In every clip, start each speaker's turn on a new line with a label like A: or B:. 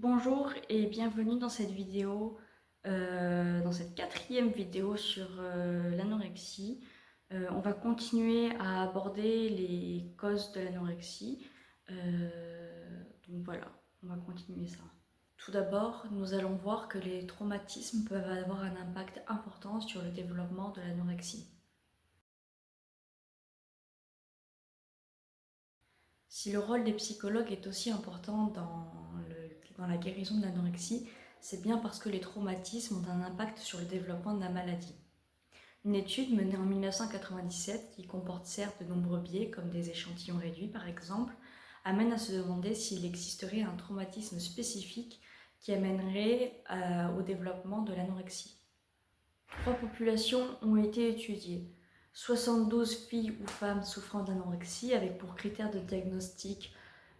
A: Bonjour et bienvenue dans cette vidéo, dans cette quatrième vidéo sur l'anorexie. On va continuer à aborder les causes de l'anorexie. Donc voilà, on va continuer ça. Tout d'abord, nous allons voir que les traumatismes peuvent avoir un impact important sur le développement de l'anorexie. Si le rôle des psychologues est aussi important dans la guérison de l'anorexie, c'est bien parce que les traumatismes ont un impact sur le développement de la maladie. Une étude menée en 1997, qui comporte certes de nombreux biais, comme des échantillons réduits par exemple, amène à se demander s'il existerait un traumatisme spécifique qui amènerait au développement de l'anorexie. 3 populations ont été étudiées. 72 filles ou femmes souffrant d'anorexie avec pour critère de diagnostic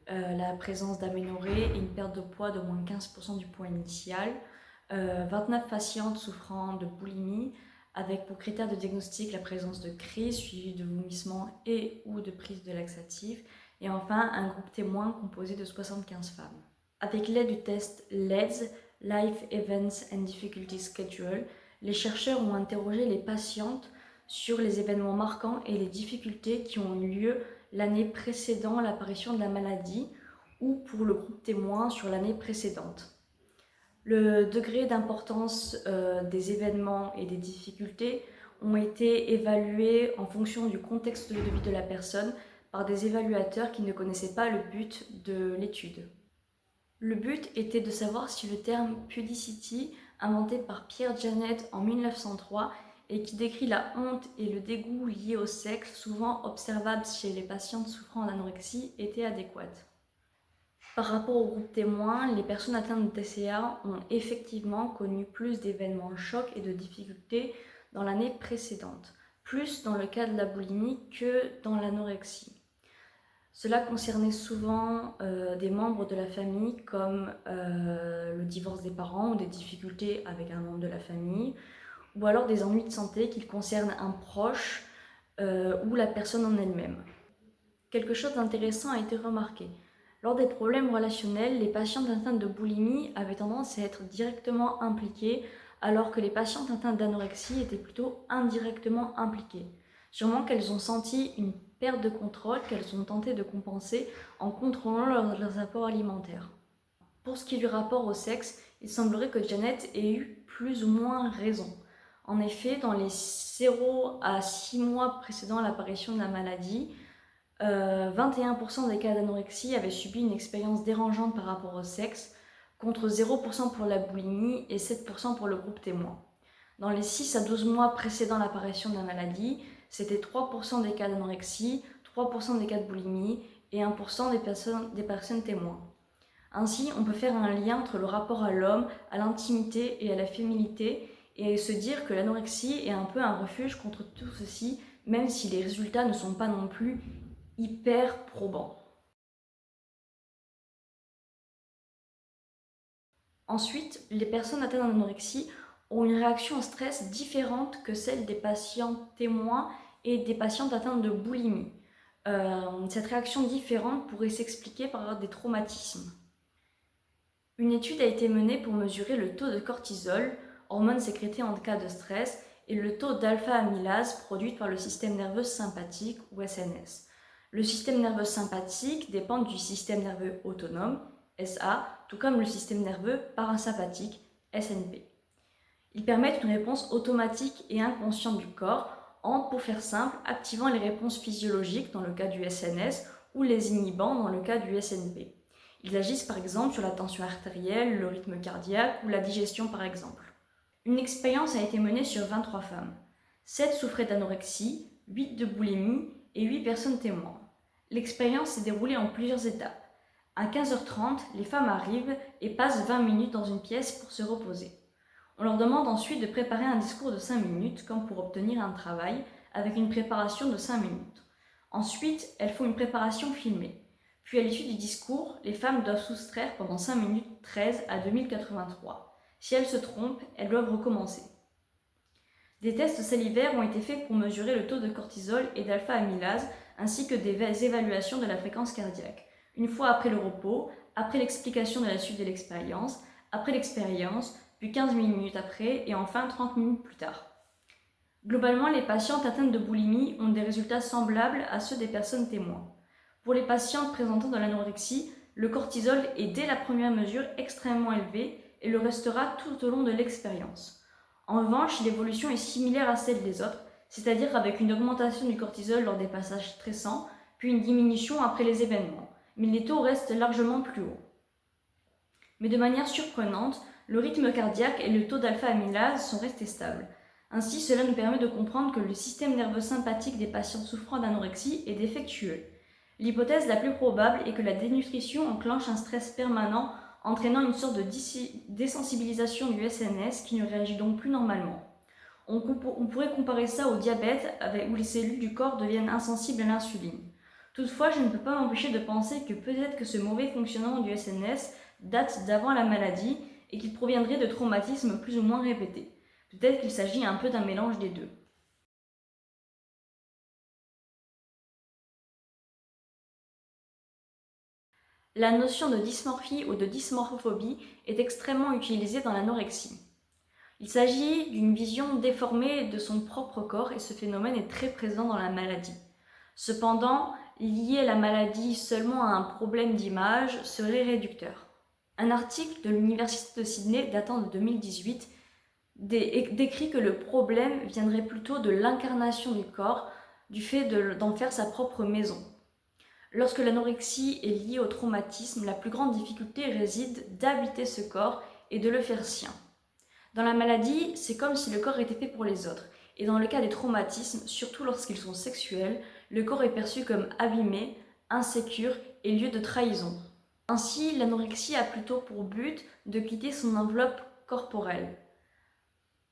A: la présence d'aménorrhée et une perte de poids d'au moins 15% du poids initial. 29 patientes souffrant de boulimie avec pour critère de diagnostic la présence de crise suivie de vomissements et ou de prise de laxatifs. Et enfin, un groupe témoin composé de 75 femmes. Avec l'aide du test LEDS, Life Events and Difficulty Schedule, les chercheurs ont interrogé les patientes sur les événements marquants et les difficultés qui ont eu lieu l'année précédant l'apparition de la maladie ou pour le groupe témoin sur l'année précédente. Le degré d'importance des événements et des difficultés ont été évalués en fonction du contexte de vie de la personne par des évaluateurs qui ne connaissaient pas le but de l'étude. Le but était de savoir si le terme pudicity, inventé par Pierre Janet en 1903 et qui décrit la honte et le dégoût liés au sexe, souvent observables chez les patientes souffrant d'anorexie, était adéquat. Par rapport au groupe témoin, les personnes atteintes de TCA ont effectivement connu plus d'événements chocs et de difficultés dans l'année précédente, plus dans le cas de la boulimie que dans l'anorexie. Cela concernait souvent des membres de la famille comme le divorce des parents ou des difficultés avec un membre de la famille, ou alors des ennuis de santé qui concernent un proche ou la personne en elle-même. Quelque chose d'intéressant a été remarqué. Lors des problèmes relationnels, les patientes atteintes de boulimie avaient tendance à être directement impliquées, alors que les patientes atteintes d'anorexie étaient plutôt indirectement impliquées. Sûrement qu'elles ont senti une perte de contrôle qu'elles ont tenté de compenser en contrôlant leurs apports alimentaires. Pour ce qui est du rapport au sexe, il semblerait que Janet ait eu plus ou moins raison. En effet, dans les 0 à 6 mois précédant l'apparition de la maladie, 21% des cas d'anorexie avaient subi une expérience dérangeante par rapport au sexe, contre 0% pour la boulimie et 7% pour le groupe témoin. Dans les 6 à 12 mois précédant l'apparition de la maladie, c'était 3% des cas d'anorexie, 3% des cas de boulimie et 1% des personnes témoins. Ainsi, on peut faire un lien entre le rapport à l'homme, à l'intimité et à la féminité et se dire que l'anorexie est un peu un refuge contre tout ceci, même si les résultats ne sont pas non plus hyper probants. Ensuite, les personnes atteintes d'anorexie ont une réaction au stress différente que celle des patients témoins et des patientes atteintes de boulimie. Cette réaction différente pourrait s'expliquer par des traumatismes. Une étude a été menée pour mesurer le taux de cortisol, hormone sécrétée en cas de stress, et le taux d'alpha-amylase produite par le système nerveux sympathique ou SNS. Le système nerveux sympathique dépend du système nerveux autonome, SA, tout comme le système nerveux parasympathique, SNP. Ils permettent une réponse automatique et inconsciente du corps en, pour faire simple, activant les réponses physiologiques dans le cas du SNS ou les inhibant dans le cas du SNP. Ils agissent par exemple sur la tension artérielle, le rythme cardiaque ou la digestion par exemple. Une expérience a été menée sur 23 femmes. 7 souffraient d'anorexie, 8 de boulimie et 8 personnes témoins. L'expérience s'est déroulée en plusieurs étapes. À 15h30, les femmes arrivent et passent 20 minutes dans une pièce pour se reposer. On leur demande ensuite de préparer un discours de 5 minutes, comme pour obtenir un travail, avec une préparation de 5 minutes. Ensuite, elles font une préparation filmée. Puis à l'issue du discours, les femmes doivent soustraire pendant 5 minutes 13 à 2083. Si elles se trompent, elles doivent recommencer. Des tests salivaires ont été faits pour mesurer le taux de cortisol et d'alpha-amylase, ainsi que des évaluations de la fréquence cardiaque. Une fois après le repos, après l'explication de la suite de l'expérience, après l'expérience, puis 15 minutes après et enfin 30 minutes plus tard. Globalement, les patientes atteintes de boulimie ont des résultats semblables à ceux des personnes témoins. Pour les patientes présentant de l'anorexie, le cortisol est dès la première mesure extrêmement élevé et le restera tout au long de l'expérience. En revanche, l'évolution est similaire à celle des autres, c'est-à-dire avec une augmentation du cortisol lors des passages stressants, puis une diminution après les événements, mais les taux restent largement plus hauts. Mais de manière surprenante, le rythme cardiaque et le taux d'alpha-amylase sont restés stables. Ainsi, cela nous permet de comprendre que le système nerveux sympathique des patients souffrant d'anorexie est défectueux. L'hypothèse la plus probable est que la dénutrition enclenche un stress permanent, entraînant une sorte de désensibilisation du SNS qui ne réagit donc plus normalement. On pourrait comparer ça au diabète où les cellules du corps deviennent insensibles à l'insuline. Toutefois, je ne peux pas m'empêcher de penser que peut-être que ce mauvais fonctionnement du SNS date d'avant la maladie et qu'il proviendrait de traumatismes plus ou moins répétés. Peut-être qu'il s'agit un peu d'un mélange des deux. La notion de dysmorphie ou de dysmorphophobie est extrêmement utilisée dans l'anorexie. Il s'agit d'une vision déformée de son propre corps et ce phénomène est très présent dans la maladie. Cependant, lier la maladie seulement à un problème d'image serait réducteur. Un article de l'Université de Sydney datant de 2018 décrit que le problème viendrait plutôt de l'incarnation du corps, du fait d'en faire sa propre maison. Lorsque l'anorexie est liée au traumatisme, la plus grande difficulté réside d'habiter ce corps et de le faire sien. Dans la maladie, c'est comme si le corps était fait pour les autres. Et dans le cas des traumatismes, surtout lorsqu'ils sont sexuels, le corps est perçu comme abîmé, insécure et lieu de trahison. Ainsi, l'anorexie a plutôt pour but de quitter son enveloppe corporelle.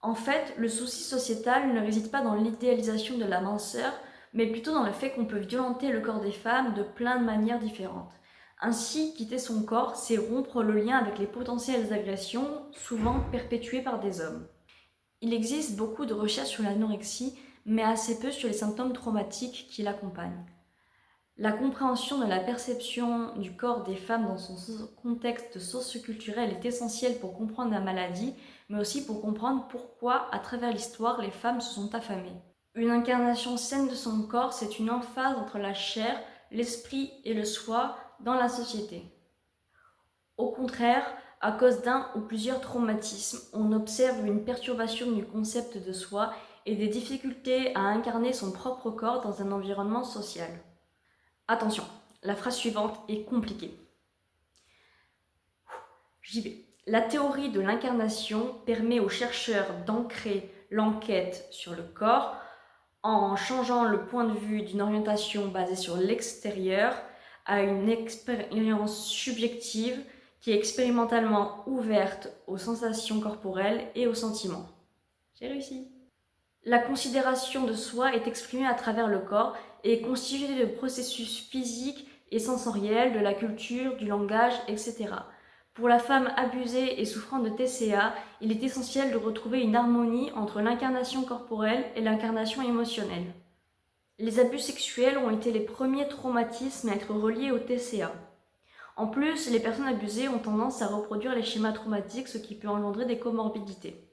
A: En fait, le souci sociétal ne réside pas dans l'idéalisation de la minceur, mais plutôt dans le fait qu'on peut violenter le corps des femmes de plein de manières différentes. Ainsi, quitter son corps, c'est rompre le lien avec les potentielles agressions, souvent perpétuées par des hommes. Il existe beaucoup de recherches sur l'anorexie, mais assez peu sur les symptômes traumatiques qui l'accompagnent. La compréhension de la perception du corps des femmes dans son contexte socioculturel est essentielle pour comprendre la maladie, mais aussi pour comprendre pourquoi, à travers l'histoire, les femmes se sont affamées. Une incarnation saine de son corps, c'est une emphase entre la chair, l'esprit et le soi dans la société. Au contraire, à cause d'un ou plusieurs traumatismes, on observe une perturbation du concept de soi et des difficultés à incarner son propre corps dans un environnement social. Attention, la phrase suivante est compliquée. J'y vais. La théorie de l'incarnation permet aux chercheurs d'ancrer l'enquête sur le corps en changeant le point de vue d'une orientation basée sur l'extérieur à une expérience subjective qui est expérimentalement ouverte aux sensations corporelles et aux sentiments. J'ai réussi. La considération de soi est exprimée à travers le corps et est constituée de processus physiques et sensoriels, de la culture, du langage, etc. Pour la femme abusée et souffrant de TCA, il est essentiel de retrouver une harmonie entre l'incarnation corporelle et l'incarnation émotionnelle. Les abus sexuels ont été les premiers traumatismes à être reliés au TCA. En plus, les personnes abusées ont tendance à reproduire les schémas traumatiques, ce qui peut engendrer des comorbidités.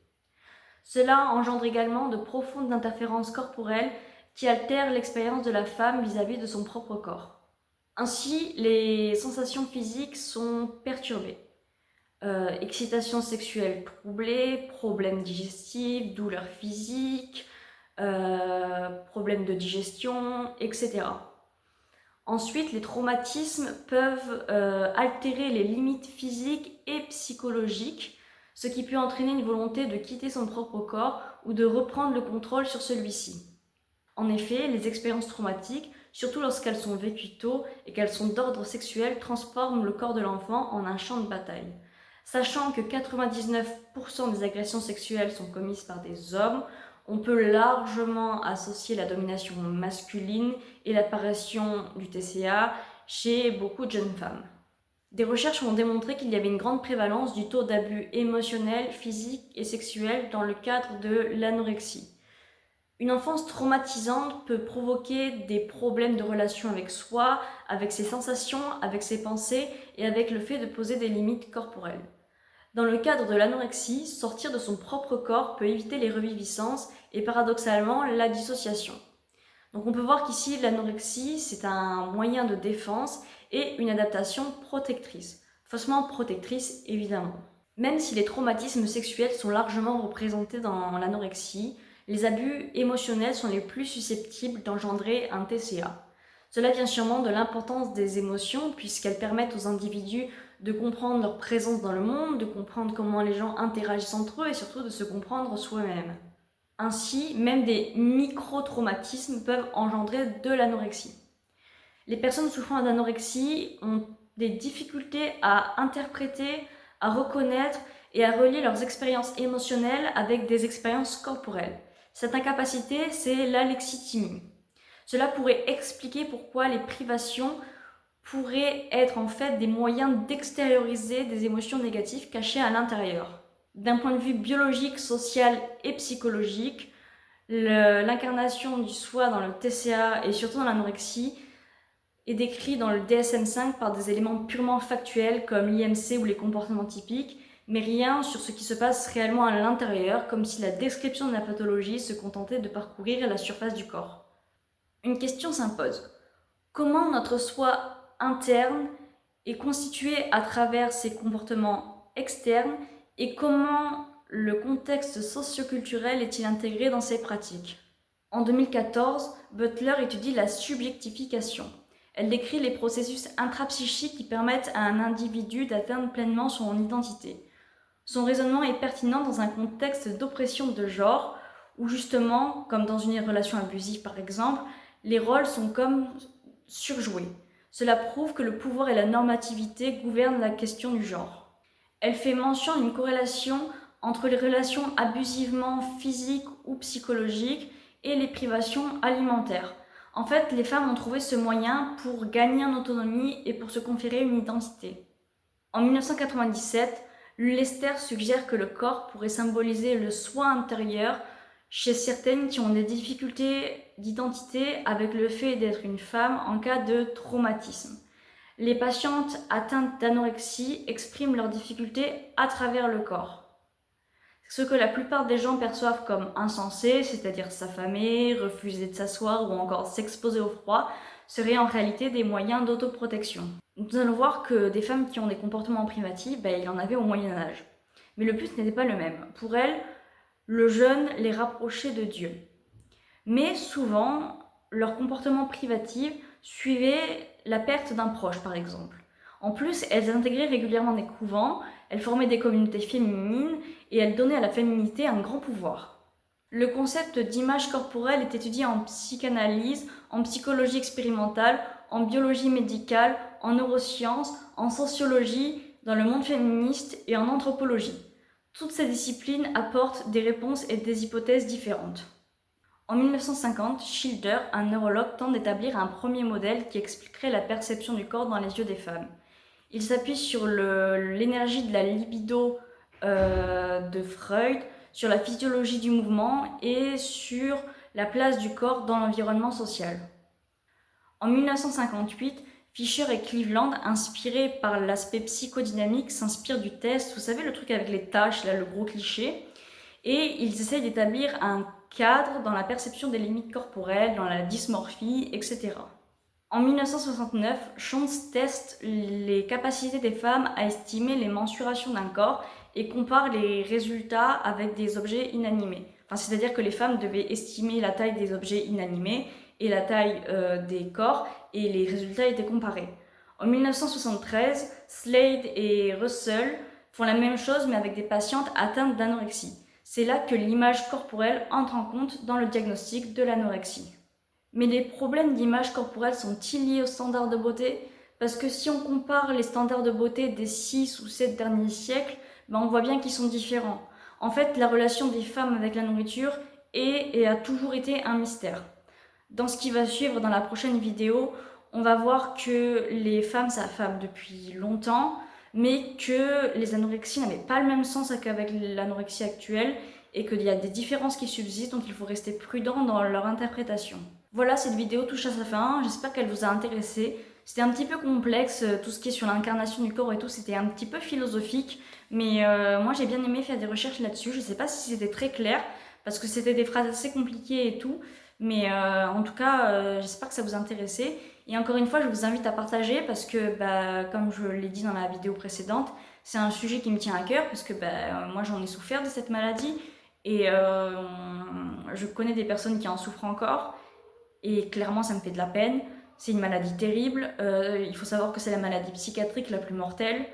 A: Cela engendre également de profondes interférences corporelles qui altèrent l'expérience de la femme vis-à-vis de son propre corps. Ainsi, les sensations physiques sont perturbées. Excitation sexuelle troublée, problèmes digestifs, douleurs physiques, problèmes de digestion, etc. Ensuite, les traumatismes peuvent altérer les limites physiques et psychologiques, ce qui peut entraîner une volonté de quitter son propre corps ou de reprendre le contrôle sur celui-ci. En effet, les expériences traumatiques, surtout lorsqu'elles sont vécues tôt et qu'elles sont d'ordre sexuel, transforment le corps de l'enfant en un champ de bataille. Sachant que 99% des agressions sexuelles sont commises par des hommes, on peut largement associer la domination masculine et l'apparition du TCA chez beaucoup de jeunes femmes. Des recherches ont démontré qu'il y avait une grande prévalence du taux d'abus émotionnel, physique et sexuel dans le cadre de l'anorexie. Une enfance traumatisante peut provoquer des problèmes de relation avec soi, avec ses sensations, avec ses pensées et avec le fait de poser des limites corporelles. Dans le cadre de l'anorexie, sortir de son propre corps peut éviter les reviviscences et paradoxalement la dissociation. Donc on peut voir qu'ici l'anorexie c'est un moyen de défense et une adaptation protectrice. Faussement protectrice évidemment. Même si les traumatismes sexuels sont largement représentés dans l'anorexie, les abus émotionnels sont les plus susceptibles d'engendrer un TCA. Cela vient sûrement de l'importance des émotions puisqu'elles permettent aux individus de comprendre leur présence dans le monde, de comprendre comment les gens interagissent entre eux et surtout de se comprendre soi-même. Ainsi, même des micro-traumatismes peuvent engendrer de l'anorexie. Les personnes souffrant d'anorexie ont des difficultés à interpréter, à reconnaître et à relier leurs expériences émotionnelles avec des expériences corporelles. Cette incapacité, c'est l'alexithymie. Cela pourrait expliquer pourquoi les privations pourraient être en fait des moyens d'extérioriser des émotions négatives cachées à l'intérieur. D'un point de vue biologique, social et psychologique, l'incarnation du soi dans le TCA et surtout dans l'anorexie est décrit dans le DSM-5 par des éléments purement factuels comme l'IMC ou les comportements typiques, mais rien sur ce qui se passe réellement à l'intérieur, comme si la description de la pathologie se contentait de parcourir la surface du corps. Une question s'impose. Comment notre soi interne est constitué à travers ses comportements externes et comment le contexte socio-culturel est-il intégré dans ces pratiques? En 2014, Butler étudie la subjectification. Elle décrit les processus intrapsychiques qui permettent à un individu d'atteindre pleinement son identité. Son raisonnement est pertinent dans un contexte d'oppression de genre, où justement, comme dans une relation abusive par exemple, les rôles sont comme surjoués. Cela prouve que le pouvoir et la normativité gouvernent la question du genre. Elle fait mention d'une corrélation entre les relations abusivement physiques ou psychologiques et les privations alimentaires. En fait, les femmes ont trouvé ce moyen pour gagner en autonomie et pour se conférer une identité. En 1997, Lester suggère que le corps pourrait symboliser le soi intérieur chez certaines qui ont des difficultés d'identité avec le fait d'être une femme en cas de traumatisme. Les patientes atteintes d'anorexie expriment leurs difficultés à travers le corps. Ce que la plupart des gens perçoivent comme insensé, c'est-à-dire s'affamer, refuser de s'asseoir ou encore s'exposer au froid, seraient en réalité des moyens d'autoprotection. Nous allons voir que des femmes qui ont des comportements privatifs, il y en avait au Moyen-Âge. Mais le but n'était pas le même. Pour elles, le jeûne les rapprochait de Dieu. Mais souvent, leur comportement privatif suivait la perte d'un proche, par exemple. En plus, elles intégraient régulièrement des couvents, elles formaient des communautés féminines et elles donnaient à la féminité un grand pouvoir. Le concept d'image corporelle est étudié en psychanalyse, en psychologie expérimentale, en biologie médicale, en neurosciences, en sociologie, dans le monde féministe et en anthropologie. Toutes ces disciplines apportent des réponses et des hypothèses différentes. En 1950, Schilder, un neurologue, tente d'établir un premier modèle qui expliquerait la perception du corps dans les yeux des femmes. Il s'appuie sur l'énergie de la libido de Freud, sur la physiologie du mouvement et sur la place du corps dans l'environnement social. En 1958, Fisher et Cleveland, inspirés par l'aspect psychodynamique, s'inspirent du test, vous savez le truc avec les tâches, là, le gros cliché, et ils essayent d'établir un cadre dans la perception des limites corporelles, dans la dysmorphie, etc. En 1969, Schantz teste les capacités des femmes à estimer les mensurations d'un corps et compare les résultats avec des objets inanimés. C'est-à-dire que les femmes devaient estimer la taille des objets inanimés et la taille des corps, et les résultats étaient comparés. En 1973, Slade et Russell font la même chose mais avec des patientes atteintes d'anorexie. C'est là que l'image corporelle entre en compte dans le diagnostic de l'anorexie. Mais les problèmes d'image corporelle sont-ils liés aux standards de beauté? Parce que si on compare les standards de beauté des 6 ou 7 derniers siècles, on voit bien qu'ils sont différents. En fait, la relation des femmes avec la nourriture est et a toujours été un mystère. Dans ce qui va suivre dans la prochaine vidéo, on va voir que les femmes s'affament depuis longtemps, mais que les anorexies n'avaient pas le même sens qu'avec l'anorexie actuelle, et qu'il y a des différences qui subsistent, donc il faut rester prudent dans leur interprétation. Voilà, cette vidéo touche à sa fin, j'espère qu'elle vous a intéressé. C'était un petit peu complexe, tout ce qui est sur l'incarnation du corps et tout, c'était un petit peu philosophique, mais moi j'ai bien aimé faire des recherches là-dessus. Je sais pas si c'était très clair, parce que c'était des phrases assez compliquées et tout, mais en tout cas, j'espère que ça vous intéressait. Et encore une fois, je vous invite à partager parce que, comme je l'ai dit dans la vidéo précédente, c'est un sujet qui me tient à cœur parce que moi j'en ai souffert de cette maladie et je connais des personnes qui en souffrent encore et clairement ça me fait de la peine. C'est une maladie terrible, il faut savoir que c'est la maladie psychiatrique la plus mortelle,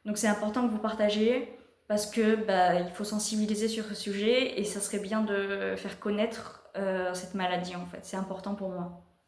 A: donc c'est important que vous partagiez parce que il faut sensibiliser sur ce sujet et ça serait bien de faire connaître cette maladie en fait, c'est important pour moi.